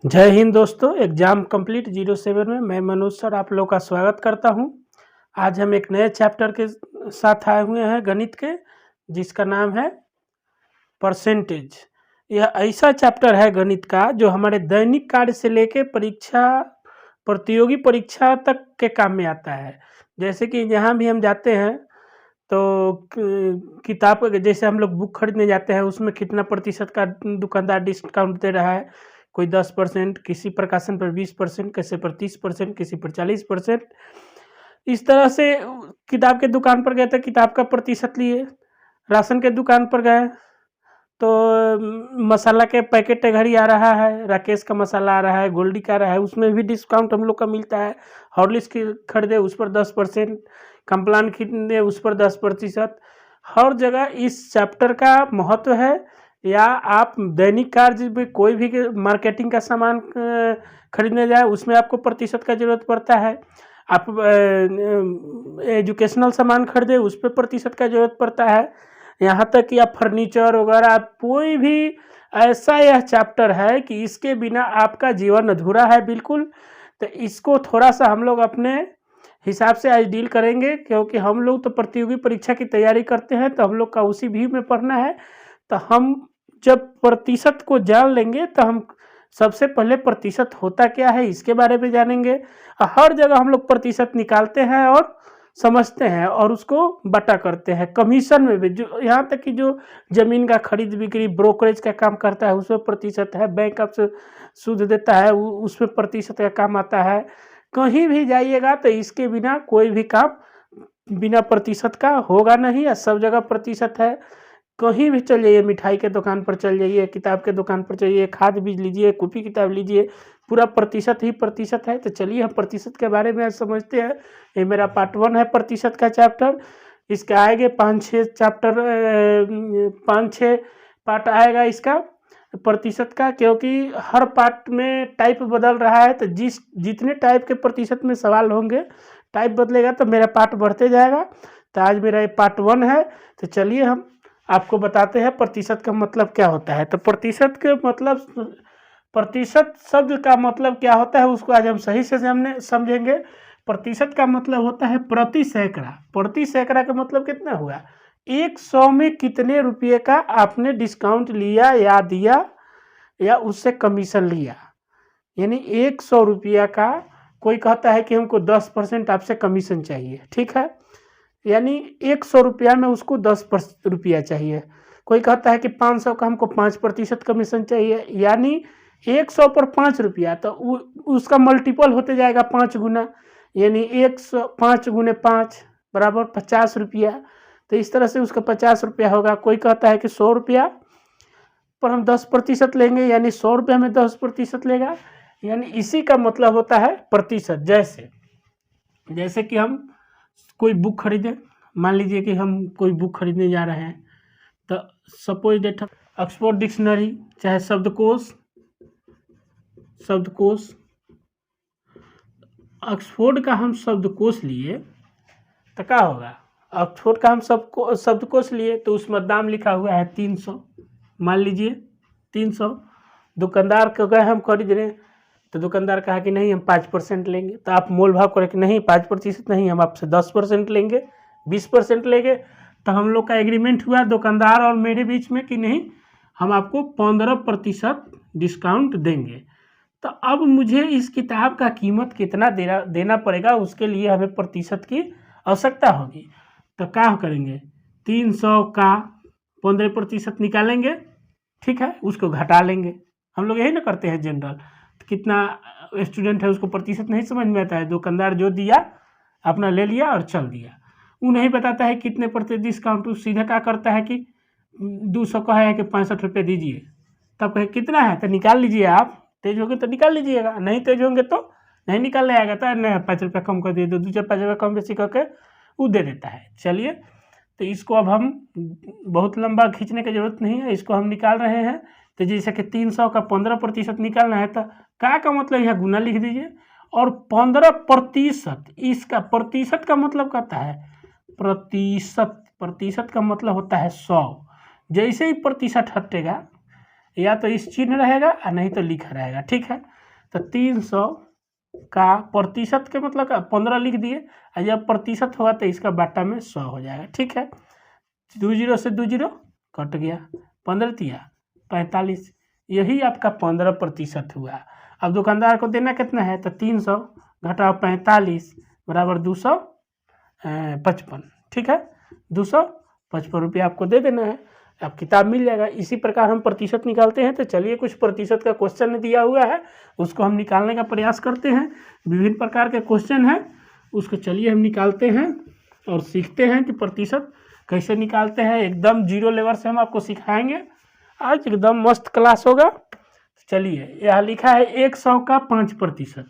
जय हिंद दोस्तों। Exam complete 07 में मैं मनोज सर आप लोग का स्वागत करता हूं। आज हम एक नए चैप्टर के साथ आए हुए हैं गणित के, जिसका नाम है परसेंटेज। यह ऐसा चैप्टर है गणित का जो हमारे दैनिक कार्य से लेके परीक्षा, प्रतियोगी परीक्षा तक के काम में आता है। जैसे कि जहाँ भी हम जाते हैं तो किताब, जैसे हम लोग बुक खरीदने जाते हैं, उसमें कितना प्रतिशत का दुकानदार डिस्काउंट दे रहा है। कोई 10%, किसी प्रकाशन पर 20%, किसी पर 30%, किसी पर 40%। इस तरह से किताब के दुकान पर गए तो किताब का प्रतिशत लिए, राशन के दुकान पर गए तो मसाला के पैकेट घड़ी आ रहा है, राकेश का मसाला आ रहा है, गोल्डी का आ रहा है, उसमें भी डिस्काउंट हम लोग का मिलता है। हॉर्लिक्स की खरीदे उस पर 10%, कंप्लान खरीदे उस पर 10%। हर जगह इस चैप्टर का महत्व है। या आप दैनिक कार्य में कोई भी मार्केटिंग का सामान खरीदने जाए उसमें आपको प्रतिशत का जरूरत पड़ता है। आप एजुकेशनल सामान खरीदे उस पर प्रतिशत का जरूरत पड़ता है। यहाँ तक कि आप फर्नीचर वगैरह, आप कोई भी ऐसा यह चैप्टर है कि इसके बिना आपका जीवन अधूरा है बिल्कुल। तो इसको थोड़ा सा हम लोग अपने हिसाब से आज डील करेंगे, क्योंकि हम लोग तो प्रतियोगी परीक्षा की तैयारी करते हैं तो हम लोग का उसी व्यू में पढ़ना है। तो हम जब प्रतिशत को जान लेंगे तो हम सबसे पहले प्रतिशत होता क्या है इसके बारे में जानेंगे। हर जगह हम लोग प्रतिशत निकालते हैं और समझते हैं और उसको बटा करते हैं। कमीशन में भी, जो यहाँ तक कि जो ज़मीन का खरीद बिक्री ब्रोकरेज का काम करता है उसमें प्रतिशत है। बैंक आपसे सूद देता है उसमें प्रतिशत का काम आता है। कहीं भी जाइएगा तो इसके बिना कोई भी काम बिना प्रतिशत का होगा नहीं, या सब जगह प्रतिशत है। कहीं भी चल जाइए, मिठाई के दुकान पर चल जाइए, किताब के दुकान पर चलिए, खाद बीज लीजिए, कॉपी किताब लीजिए, पूरा प्रतिशत ही प्रतिशत है। तो चलिए हम प्रतिशत के बारे में आज समझते हैं। ये मेरा पार्ट 1 है प्रतिशत का चैप्टर। इसके आएंगे 5-6 चैप्टर, 5-6 पार्ट आएगा इसका प्रतिशत का, क्योंकि हर पार्ट में टाइप बदल रहा है। तो जितने टाइप के प्रतिशत में सवाल होंगे, टाइप बदलेगा तो मेरा पार्ट बढ़ते जाएगा। तो आज मेरा ये पार्ट 1 है। तो चलिए हम आपको बताते हैं प्रतिशत का मतलब क्या होता है। तो प्रतिशत के मतलब, प्रतिशत शब्द का मतलब क्या होता है उसको आज हम सही से समझेंगे। प्रतिशत का मतलब होता है प्रति सैकड़ा। प्रति सैकड़ा का मतलब कितना हुआ? 100 में कितने रुपये का आपने डिस्काउंट लिया या दिया या उससे कमीशन लिया। यानी 100 रुपया का, कोई कहता है कि हमको 10% आपसे कमीशन चाहिए, ठीक है, यानी 100 रुपया में उसको 10 रुपया चाहिए। कोई कहता है कि 500 का हमको 5% कमीशन चाहिए, यानी 100 पर 5 रुपया, तो उसका मल्टीपल होते जाएगा 5 गुना, यानी 100 5 गुने 5 बराबर 50 रुपया। तो इस तरह से उसका 50 रुपया होगा। कोई कहता है कि 100 रुपया पर हम 10% लेंगे, यानी 100 रुपया में 10% लेगा, यानी इसी का मतलब होता है प्रतिशत। जैसे कि हम कोई बुक खरीदें, मान लीजिए कि हम कोई बुक खरीदने जा रहे हैं, तो सपोज डेट ऑक्सफोर्ड डिक्शनरी, चाहे शब्दकोश ऑक्सफोर्ड का हम शब्दकोश लिए तो क्या होगा? ऑक्सफोर्ड का हम शब्दकोश लिए तो उसमें दाम लिखा हुआ है 300, मान लीजिए 300। दुकानदार को गए हम खरीद रहे, तो दुकानदार कहा कि नहीं हम 5% लेंगे। तो आप मोल भाव करें कि नहीं 5% नहीं, हम आपसे 10% लेंगे, 20% लेंगे। तो हम लोग का एग्रीमेंट हुआ दुकानदार और मेरे बीच में कि नहीं हम आपको 15% डिस्काउंट देंगे। तो अब मुझे इस किताब का कीमत कितना देना पड़ेगा, उसके लिए हमें प्रतिशत की आवश्यकता होगी। तो क्या करेंगे? 300 का 15% निकालेंगे, ठीक है, उसको घटा लेंगे। हम लोग यही ना करते हैं जनरल। कितना स्टूडेंट है उसको प्रतिशत नहीं समझ में आता है, दुकानदार जो दिया अपना ले लिया और चल दिया। वो नहीं बताता है कितने प्रतिशत डिस्काउंट। सीधा क्या करता है कि 200 का है कि 65 रुपये दीजिए, तब कहे कितना है तो निकाल लीजिए। आप तेज होंगे तो निकाल लीजिएगा, नहीं तेज होंगे तो नहीं निकालने आएगा। तो नहीं 5 रुपया कम कर दिए, तो 2-5 रुपया कम बेसी करके वो दे देता है। चलिए, तो इसको अब हम बहुत लंबा खींचने की जरूरत नहीं है, इसको हम निकाल रहे हैं। तो जैसे कि 300 का 15% निकालना है, तो क्या का मतलब यहाँ गुना लिख दीजिए, और 15%, इसका प्रतिशत का मतलब कहता है प्रतिशत का मतलब होता है 100। जैसे ही प्रतिशत हटेगा, या तो इस चिन्ह रहेगा और नहीं तो लिखा रहेगा, ठीक है। तो 300 का प्रतिशत के मतलब का 15 लिख दिए, और जब प्रतिशत होगा तो इसका बाटा में 100 हो जाएगा, ठीक है। 20 से 20 कट गया, 15 तिया 45, यही आपका 15% हुआ। अब दुकानदार को देना कितना है, तो 300 घटाओ 45 बराबर 255, ठीक है। 255 रुपये आपको दे देना है, अब किताब मिल जाएगा। इसी प्रकार हम प्रतिशत निकालते हैं। तो चलिए कुछ प्रतिशत का क्वेश्चन दिया हुआ है, उसको हम निकालने का प्रयास करते हैं। विभिन्न प्रकार के क्वेश्चन हैं, उसको चलिए हम निकालते हैं और सीखते हैं कि प्रतिशत कैसे निकालते हैं। एकदम जीरो लेवल से हम आपको सिखाएंगे, आज एकदम मस्त क्लास होगा। चलिए, यहाँ लिखा है 100 का 5%।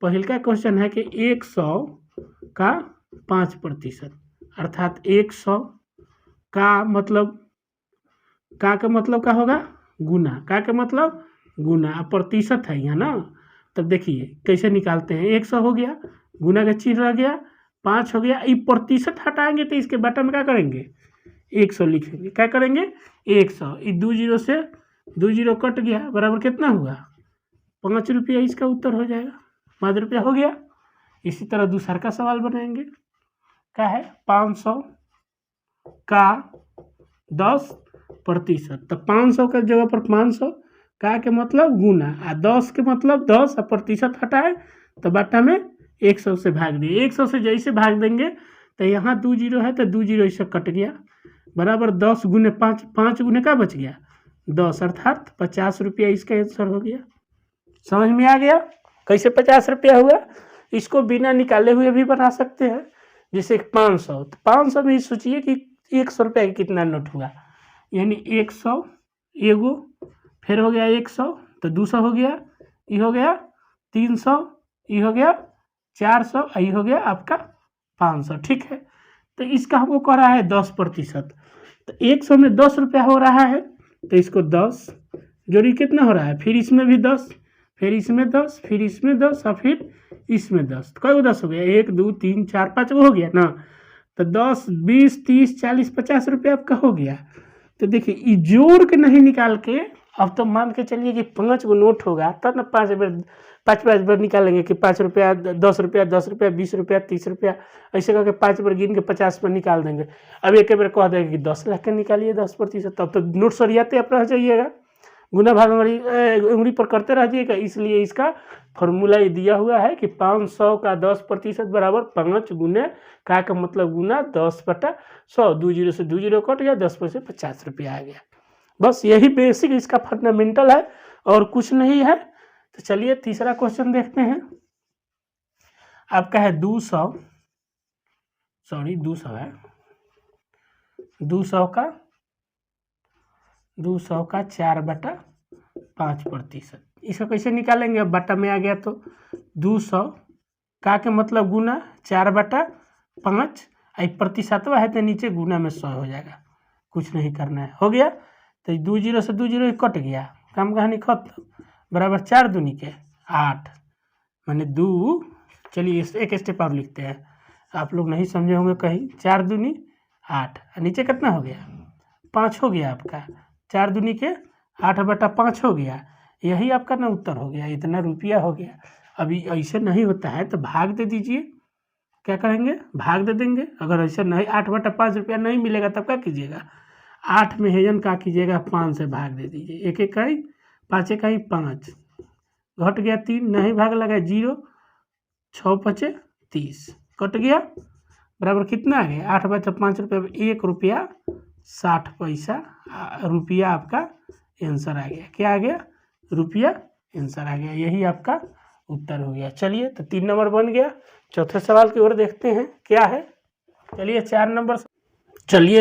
पहले का क्वेश्चन है कि 100 का 5%, अर्थात 100 का मतलब का मतलब क्या होगा, गुना। का मतलब गुना, प्रतिशत है यहाँ ना। तब देखिए कैसे निकालते हैं। 100 हो गया, गुना का चिन्ह रह गया, 5 हो गया, ये प्रतिशत हटाएंगे तो इसके बटा में क्या करेंगे, 100 लिखेंगे। क्या करेंगे 100, ये 20 से 20 कट गया, बराबर कितना हुआ 5 रुपया, इसका उत्तर हो जाएगा 5 रुपया हो गया। इसी तरह दूसरा का सवाल बनाएंगे, क्या है 500 का 10%। तो 500 के जगह पर 500 का के मतलब गुना, और 10 के मतलब 10 और प्रतिशत हटाए तो बाटा में 100 से भाग दिए। 100 से जैसे भाग देंगे तो यहाँ 20 है तो 20 इससे कट गया, बराबर 10 गुने 5, 5 गुने का बच गया 10, अर्थात 50 रुपया इसका आंसर हो गया। समझ में आ गया कैसे 50 रुपया हुआ। इसको बिना निकाले हुए भी बना सकते हैं, जैसे 500, तो 500 में सोचिए कि 100 रुपया का कितना नोट हुआ, यानी 100 एगो, फिर हो गया 100 तो 200 हो गया, ये हो गया 300, ये हो गया 400, ये हो गया आपका 500, ठीक है। तो इसका हमको कह रहा है 10%, तो 100 में 10 रुपया हो रहा है, तो इसको 10 जोड़ी कितना हो रहा है, फिर इसमें भी 10, फिर इसमें 10, फिर इसमें 10 और फिर इसमें 10, तो कई 10 हो गया, 1 2 3 4 5 हो गया ना। तो 10 20 30 40 50 रुपये आपका हो गया। तो देखिए ये जोड़ के नहीं निकाल के, अब तो मान के चलिए कि 5 गो नोट होगा तब ना 5 बार निकालेंगे कि 5 रुपया 10 रुपया 10 रुपया 20 रुपया 30 रुपया, ऐसे करके 5 बार गिन के 50 पर निकाल देंगे। अब एक बार कह देंगे कि 10 लाख के निकालिए 10%, तब तो नोट सरियाते आप रह जाइएगा, गुना भाग उंगली पर करते रह जाइएगा। इसलिए इसका फॉर्मूला ये दिया हुआ है कि 500 का 10% बराबर 5 गुने का मतलब गुना 10/100, 20 से 20 कट गया, 10 में से 50 रुपया आ गया। बस यही बेसिक इसका फंडामेंटल है और कुछ नहीं है। तो चलिए तीसरा क्वेश्चन देखते हैं। आपका है 200 है 200 का 4/5%। इसको कैसे निकालेंगे, अब बटा में आ गया तो 200 का के मतलब गुना 4/5, प्रतिशतवा है तो नीचे गुना में 100 हो जाएगा, कुछ नहीं करना है, हो गया। तो 20 से 20 कट गया, काम कहानी खत्म, बराबर 4 दूनी के 8, माने 2। चलिए एक स्टेप और लिखते हैं, आप लोग नहीं समझे होंगे कहीं। 4 दूनी 8, नीचे कितना हो गया 5 हो गया आपका, 4 दूनी के 8/5 हो गया, यही आपका ना उत्तर हो गया, इतना रुपया हो गया। अभी ऐसे नहीं होता है तो भाग दे दीजिए, क्या करेंगे भाग दे देंगे। अगर ऐसा नहीं 8/5 रुपया नहीं मिलेगा तब क्या कीजिएगा, 8 में हेजन का कीजिएगा 5 से भाग दे दीजिए, 1 इकाई 5 इकाई 5, घट गया 3, नहीं भाग लगा 0, 6 5 30 कट गया, बराबर कितना आ गया 8/5 रुपया, 1 रुपया 60 पैसा रुपया आपका आंसर आ गया। क्या आ गया, रुपया आंसर आ गया, यही आपका उत्तर हो गया। चलिए तो 3 नंबर बन गया। चौथे सवाल की ओर देखते हैं क्या है। चलिए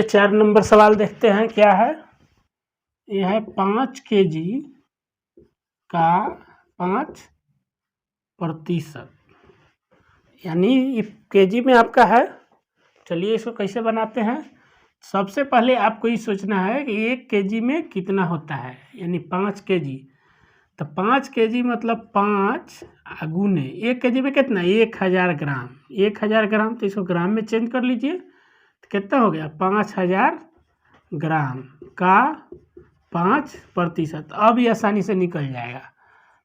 4 नंबर सवाल देखते हैं क्या है। यह है 5 kg का 5%, यानी केजी में आपका है। चलिए इसको कैसे बनाते हैं। सबसे पहले आपको ये सोचना है कि 1 kg में कितना होता है, यानी 5 kg। तो 5 kg मतलब 5 गुने 1 kg में कितना 1000 ग्राम, 1000 ग्राम, तो इसको ग्राम में चेंज कर लीजिए तो कितना हो गया 5000 ग्राम का 5%। अब ये आसानी से निकल जाएगा।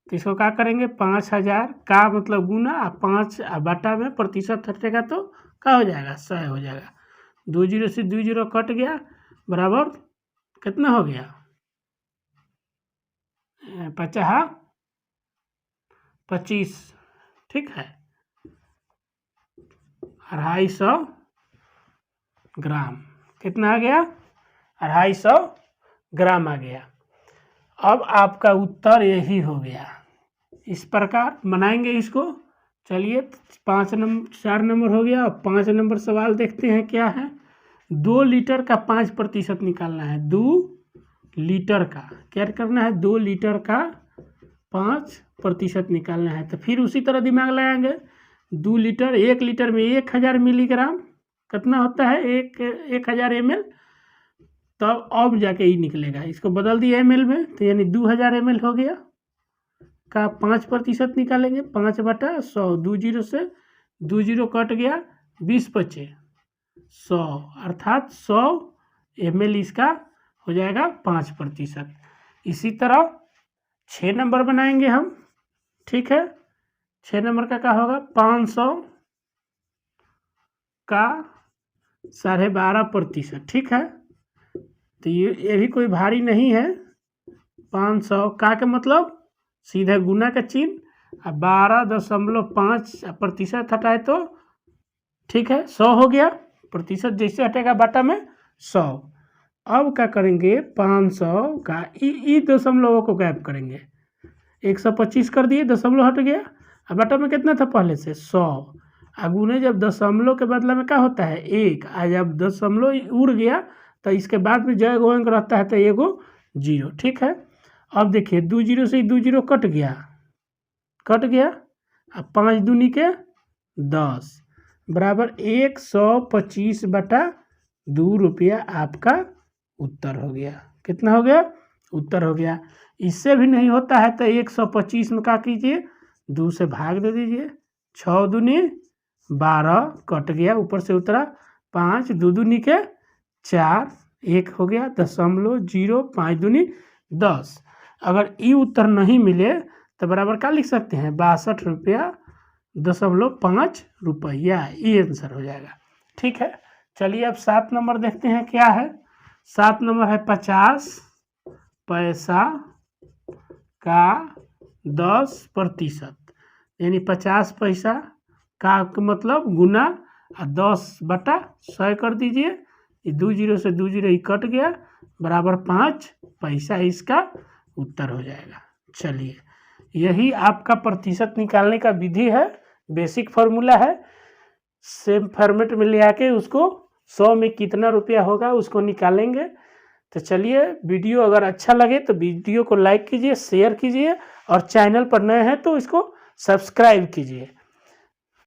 तो इसको क्या करेंगे, 5000 का मतलब गुना 5 बटा में प्रतिशत हटेगा तो क्या हो जाएगा, 100 हो जाएगा। 2 जीरो से 2 जीरो कट गया, बराबर कितना हो गया, 25, ठीक है, 250 ग्राम। कितना आ गया, 250 ग्राम आ गया। अब आपका उत्तर यही हो गया। इस प्रकार बनाएंगे इसको। चलिए 4 नंबर हो गया। 5 नंबर सवाल देखते हैं क्या है। 2 लीटर का 5% निकालना है। 2 लीटर का क्या करना है, 2 लीटर का 5% निकालना है। तो फिर उसी तरह दिमाग लगाएंगे। 2 लीटर, 1 लीटर में 1000 मिलीग्राम कितना होता है, 1000 ml। तब अब जाके ही निकलेगा। इसको बदल दिया ml में, तो यानी 2000 ml हो गया का 5% निकालेंगे। 5 बटा 100, 2 जीरो से 2 जीरो कट गया, 20 बचे 100, अर्थात 100 ml इसका हो जाएगा 5%। इसी तरह 6 नंबर बनाएंगे हम, ठीक है। 6 नंबर का क्या होगा, 500 का 12.5%, ठीक है। तो ये भी कोई भारी नहीं है। 500 का मतलब सीधे गुना का चिन्ह, 12.5% हटाए तो ठीक है 100 हो गया। प्रतिशत जैसे हटेगा बटा में 100। अब क्या करेंगे, 500 का ई दशमलवों को गायब करेंगे। 125 कर दिए, दशमलव हट गया। अब बटा में कितना था पहले से, 100। गुने जब दशमलव के बदला में क्या होता है, 1। जब दशमलव उड़ गया तो इसके बाद में जो एगो अंक रहता है तो एगो 0, ठीक है। अब देखिए 2 जीरो से 2 जीरो कट गया। अब 5 दूनी के 10 बराबर 125 बटा 2 रुपया आपका उत्तर हो गया। कितना हो गया, उत्तर हो गया। इससे भी नहीं होता है तो 125 में क्या कीजिए, 2 से भाग दे दीजिए। 6 दूनी 12 कट गया, ऊपर से उतरा 5, 2 दूनी के 4, 1 हो गया, 0.0, 5 दूनी 10। अगर ई उत्तर नहीं मिले तो बराबर क्या लिख सकते हैं, 62.5 रुपया। ये आंसर हो जाएगा, ठीक है। चलिए अब 7 नंबर देखते हैं क्या है। 7 नंबर है 50 पैसा का 10%, यानी 50 पैसा का मतलब गुना 10/100 कर दीजिए। 2 जीरो से 2 जीरो ही कट गया, बराबर 5 पैसा इसका उत्तर हो जाएगा। चलिए यही आपका प्रतिशत निकालने का विधि है, बेसिक फार्मूला है। सेम फॉर्मेट में ले आके उसको 100 में कितना रुपया होगा उसको निकालेंगे। तो चलिए वीडियो अगर अच्छा लगे तो वीडियो को लाइक कीजिए, शेयर कीजिए, और चैनल पर नए हैं तो इसको सब्सक्राइब कीजिए।